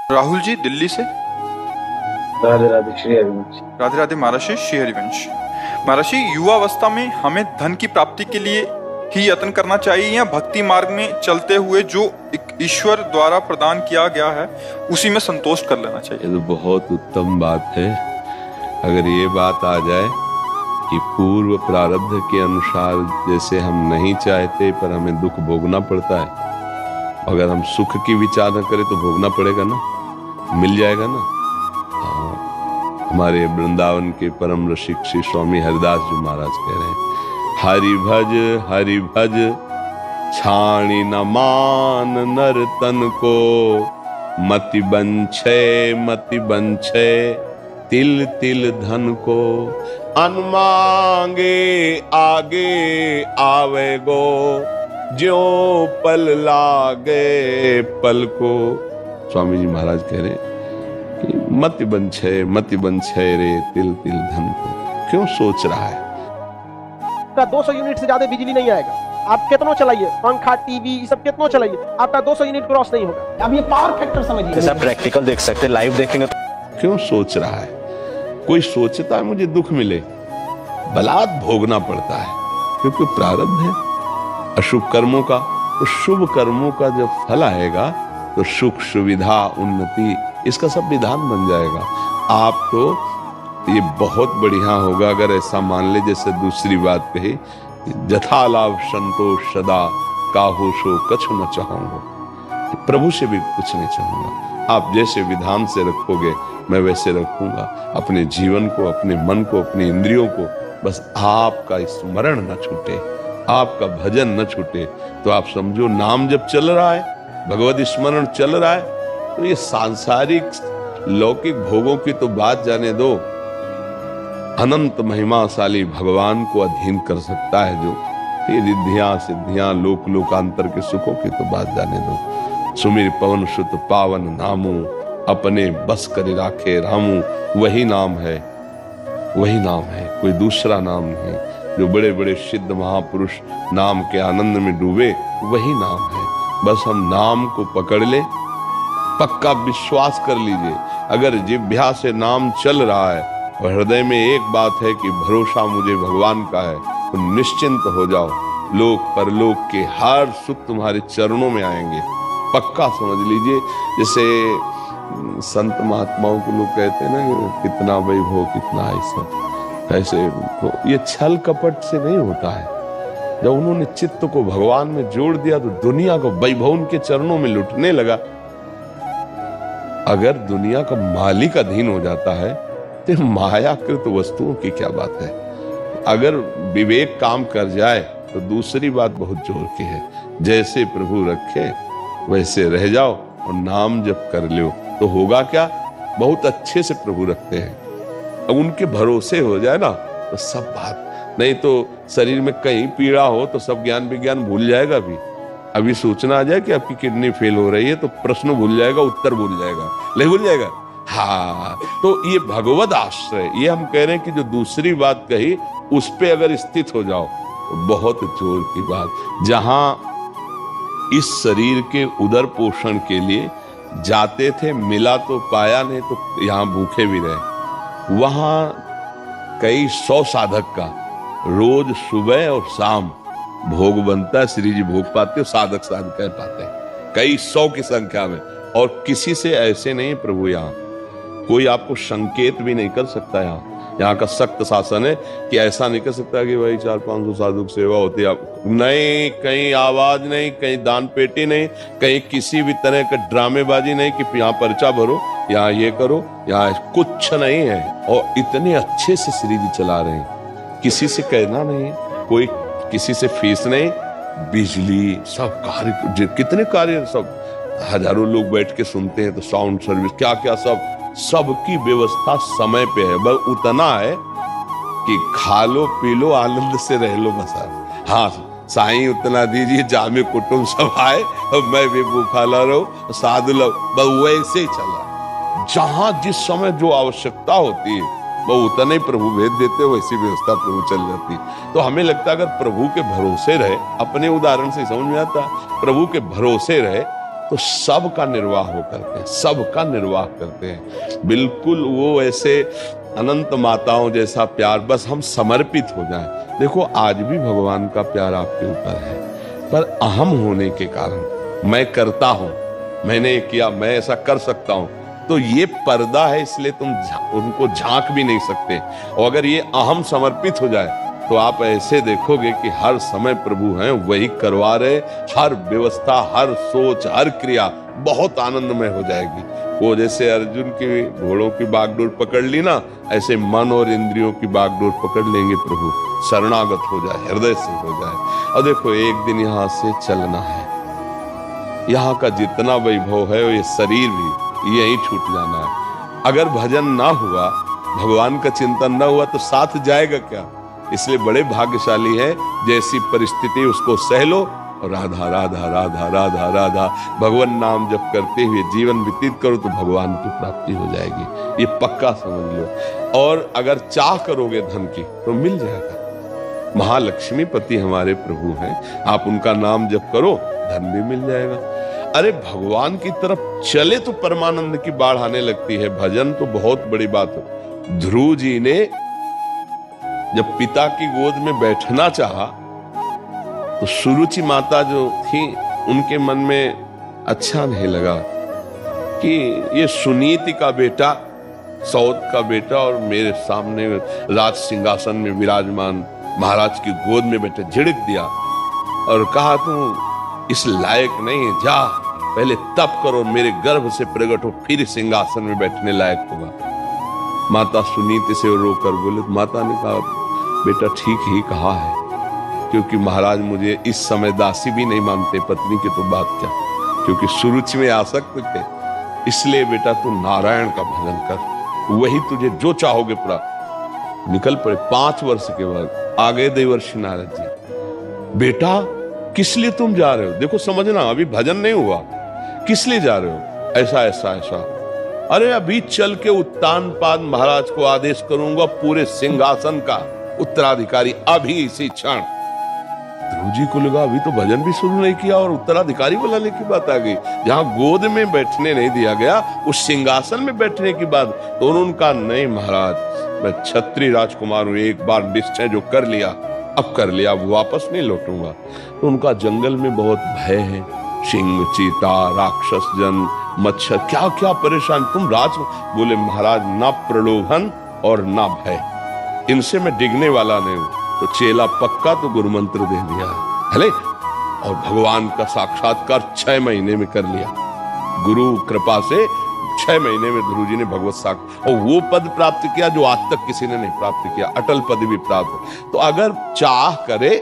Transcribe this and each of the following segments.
राहुल जी दिल्ली से। राधे राधे श्री हरिवंश। राधे राधे महाराज श्री हरिवंश। महाराज युवावस्था में हमें धन की प्राप्ति के लिए ही यत्न करना चाहिए या भक्ति मार्ग में चलते हुए जो ईश्वर द्वारा प्रदान किया गया है उसी में संतोष कर लेना चाहिए? ये तो बहुत उत्तम बात है। अगर ये बात आ जाए कि पूर्व प्रारब्ध के अनुसार जैसे हम नहीं चाहते पर हमें दुख भोगना पड़ता है, अगर हम सुख की विचार न करें तो भोगना पड़ेगा ना, मिल जाएगा ना। हमारे वृंदावन के परम रसिक श्री स्वामी हरिदास जी महाराज कह रहे हैं, हरि भज छाणी न मान नर तन को, मति बंछे तिल तिल धन को, अनमांगे आगे आवे गो, ज्यो पल लागे पल को। स्वामी जी महाराज कह रहे कि मति बंछे रे तिल तिल धन को। क्यों सोच रहा है? 200 यूनिट से ज्यादा बिजली नहीं आएगा। आप कितना चलाइए, पंखा टीवी सब कितना चलाइए, आपका 200 यूनिट क्रॉस नहीं होगा। अब ये पावर फैक्टर समझिए। जैसे आप प्रैक्टिकल देख सकते हैं, लाइव देखेंगे तो। क्यों सोच रहा है? कोई सोचता है मुझे दुख मिले, बलात् भोगना पड़ता है क्योंकि प्रारब्ध है अशुभ कर्मों का। तो शुभ कर्मों का जब फल आएगा तो सुख सुविधा उन्नति इसका सब विधान बन जाएगा। आप तो ये बहुत बढ़िया होगा अगर ऐसा मान ले, जैसे दूसरी बात कही, जथा लाभ संतोष सदा काहू सो कछु न चाहूंगा। प्रभु से भी कुछ नहीं चाहूंगा, आप जैसे विधान से रखोगे मैं वैसे रखूंगा अपने जीवन को, अपने मन को, अपनी इंद्रियों को। बस आपका स्मरण न छूटे, आपका भजन न छूटे। तो आप समझो नाम जब चल रहा है, भगवत स्मरण चल रहा है, तो ये सांसारिक लौकिक भोगों की तो बात जाने दो, अनंत महिमाशाली भगवान को अधीन कर सकता है जो ये रिद्धियां सिद्धियां लोक लोकांतर के सुखों की तो बात जाने दो। सुमिर पवन सुत पावन नामू, अपने बस कर राखे रामू। वही नाम है, वही नाम है, कोई दूसरा नाम नहीं। जो बड़े बड़े सिद्ध महापुरुष नाम के आनंद में डूबे, वही नाम है। बस हम नाम को पकड़ ले, पक्का विश्वास कर लीजिए। अगर जिह्वा से नाम चल रहा है और हृदय में एक बात है कि भरोसा मुझे भगवान का है, तो निश्चिंत हो जाओ, लोक परलोक के हर सुख तुम्हारे चरणों में आएंगे, पक्का समझ लीजिए। जैसे संत महात्माओं को लोग कहते हैं ना, कितना वैभव कितना ऐसा, ऐसे तो ये छल कपट से नहीं होता है। जब उन्होंने चित्त को भगवान में जोड़ दिया तो दुनिया को वैभव उनके चरणों में लुटने लगा। अगर दुनिया का मालिक अधीन हो जाता है तो मायाकृत वस्तुओं की क्या बात है। अगर विवेक काम कर जाए तो दूसरी बात बहुत जोर की है, जैसे प्रभु रखे वैसे रह जाओ और नाम जप कर लो तो होगा क्या, बहुत अच्छे से प्रभु रखते हैं। अब उनके भरोसे हो जाए ना तो सब बात, नहीं तो शरीर में कहीं पीड़ा हो तो सब ज्ञान विज्ञान भूल जाएगा। भी अभी सूचना आ जाए कि आपकी किडनी फेल हो रही है तो प्रश्न भूल जाएगा, उत्तर भूल जाएगा, नहीं भूल जाएगा। हाँ, तो ये भगवत आश्रय, ये हम कह रहे हैं कि जो दूसरी बात कही उस पे अगर स्थित हो जाओ तो बहुत जोर की बात। जहां इस शरीर के उदर पोषण के लिए जाते थे, मिला तो पाया, नहीं तो यहाँ भूखे भी रहे। वहां कई 100 साधक का रोज सुबह और शाम भोग बनता है। श्री जी भोग पाते, साधक साध कह पाते हैं, कई 100 की संख्या में। और किसी से ऐसे नहीं प्रभु, यहाँ कोई आपको संकेत भी नहीं कर सकता। यहाँ का सख्त शासन है कि ऐसा नहीं कर सकता कि भाई 400-500 साधु की सेवा होती है। नहीं, कहीं आवाज नहीं, कहीं दान पेटी नहीं, कहीं किसी भी तरह का ड्रामेबाजी नहीं कि यहाँ पर्चा भरो, यहाँ ये करो, यहाँ कुछ नहीं है। और इतने अच्छे से श्री जी चला रहे हैं, किसी से कहना नहीं, कोई किसी से फीस नहीं, बिजली सब कार्य, कितने कार्य, सब हजारों लोग बैठ के सुनते हैं तो साउंड सर्विस क्या क्या सबकी व्यवस्था समय पे है। बस उतना है कि खा लो पी लो आनंद से रह लो, बस। हाँ, साईं उतना दीजिए, जामे कुटुंब सब आए और मैं भी भूखा ला रहूं, साधु लोग, बस वैसे ही चला। जहां जिस समय जो आवश्यकता होती है वो उतना ही प्रभु भेज देते, वैसी व्यवस्था प्रभु चल जाती। तो हमें लगता है अगर प्रभु के भरोसे रहे, अपने उदाहरण से समझ में आता है, प्रभु के भरोसे रहे तो सबका निर्वाह वो करते हैं, सबका निर्वाह करते हैं। बिल्कुल वो ऐसे अनंत माताओं जैसा प्यार, बस हम समर्पित हो जाएं। देखो आज भी भगवान का प्यार आपके ऊपर है, पर अहम होने के कारण मैं करता हूं, मैंने ये किया, मैं ऐसा कर सकता हूं, तो ये पर्दा है, इसलिए तुम उनको झांक भी नहीं सकते। और अगर ये अहम समर्पित हो जाए तो आप ऐसे देखोगे कि हर समय प्रभु हैं, वही करवा रहे, हर व्यवस्था, हर सोच, हर क्रिया बहुत आनंदमय हो जाएगी। वो जैसे अर्जुन की घोड़ों की बागडोर पकड़ ली ना, ऐसे मन और इंद्रियों की बागडोर पकड़ लेंगे प्रभु, शरणागत हो जाए, हृदय से हो जाए। और देखो एक दिन यहाँ से चलना है, यहाँ का जितना वैभव है ये शरीर भी यही छूट जाना है। अगर भजन ना हुआ, भगवान का चिंतन ना हुआ तो साथ जाएगा क्या? इसलिए बड़े भाग्यशाली है, जैसी परिस्थिति उसको सह लो और राधा राधा राधा राधा राधा भगवान नाम जप करते हुए जीवन व्यतीत करो तो भगवान की प्राप्ति हो जाएगी, ये पक्का समझ लो। और अगर चाह करोगे धन की तो मिल जाएगा। महालक्ष्मी पति हमारे प्रभु हैं, आप उनका नाम जप करो धन भी मिल जाएगा। अरे भगवान की तरफ चले तो परमानंद की बाढ़ आने लगती है। भजन तो बहुत बड़ी बात है। ध्रुव जी ने जब पिता की गोद में बैठना चाहा तो सुरुचि माता जो थी उनके मन में अच्छा नहीं लगा कि ये सुनीति का बेटा, सौद का बेटा और मेरे सामने राज सिंहासन में विराजमान महाराज की गोद में बैठे। झिड़क दिया और कहा तू इस लायक नहीं, जा पहले तप करो, मेरे गर्भ से प्रकट हो, फिर सिंहासन में बैठने लायक होगा। माता सुनीति से रोकर बोले, माता ने कहा बेटा ठीक ही कहा है, क्योंकि महाराज मुझे इस समय दासी भी नहीं मानते, पत्नी की तो बात क्या, क्योंकि सुरुचि में आसक्त थे। इसलिए बेटा तू नारायण का भजन कर, वही तुझे जो चाहोगे पूरा। निकल पड़े। 5 वर्ष के बाद आ गए देवर्षि नारद जी। बेटा किस लिए तुम जा रहे हो? देखो समझना, अभी भजन नहीं हुआ, किस लिए जा रहे हो? ऐसा ऐसा ऐसा। अरे अभी चल के उत्तानपाद महाराज को आदेश करूंगा पूरे सिंहासन का उत्तराधिकारी, अभी इसी क्षण। ध्रुव जी को लगा अभी तो भजन भी शुरू नहीं किया और उत्तराधिकारी को लाने की बात आ गई। जहां गोद में बैठने नहीं दिया गया, उस सिंहासन में बैठने की बात। तो उनका नहीं महाराज, मैं क्षत्रिय राजकुमार हूं, एक बार निश्चय जो कर लिया अब कर लिया, अब वापस नहीं लौटूंगा। तो उनका जंगल में बहुत भय है, सिंह, चीता, राक्षस जन, मच्छर, क्या क्या परेशान। तुम राज बोले महाराज ना प्रलोभन और ना भय, इनसे मैं डिगने वाला नहीं हूं। तो चेला पक्का तो गुरु मंत्र दे दिया है, और भगवान का साक्षात्कार 6 महीने में कर लिया। गुरु कृपा से 6 महीने में ध्रुव जी ने भगवत साक्ष और वो पद प्राप्त किया जो आज तक किसी ने नहीं प्राप्त किया, अटल पद भी प्राप्त। तो अगर चाह करे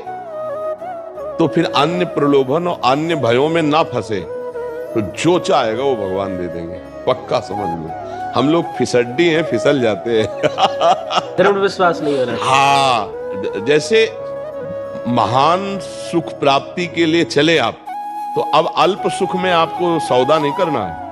तो फिर अन्य प्रलोभन और अन्य भयों में ना फंसे, तो जो चाहेगा वो भगवान दे देंगे, पक्का समझ लो। हम लोग फिसड्डी हैं, फिसल जाते हैं। दृढ़ विश्वास नहीं हो रहा। हाँ, जैसे महान सुख प्राप्ति के लिए चले आप, तो अब अल्प सुख में आपको सौदा नहीं करना है।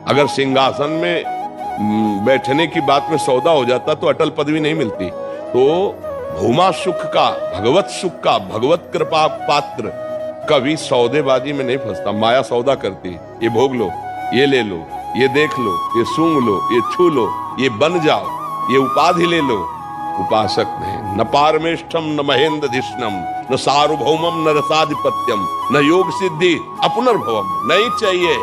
अगर सिंहासन में बैठने की बात में सौदा हो जाता तो अटल पदवी नहीं मिलती। तो भूमा सुख का, भगवत सुख का, भगवत कृपा पात्र कभी सौदेबाजी में नहीं फंसता। माया सौदा करती, ये भोग लो, ये ले लो, ये देख लो, ये सूंघ लो, ये छू लो, ये बन जाओ, ये उपाधि ले लो। उपासक नहीं, न पारमेष्ठम न महेंद्रधिष्णम न सार्वभौमम न रसाधिपत्यम न योग सिद्धि अपुनर्भवम, नहीं चाहिए।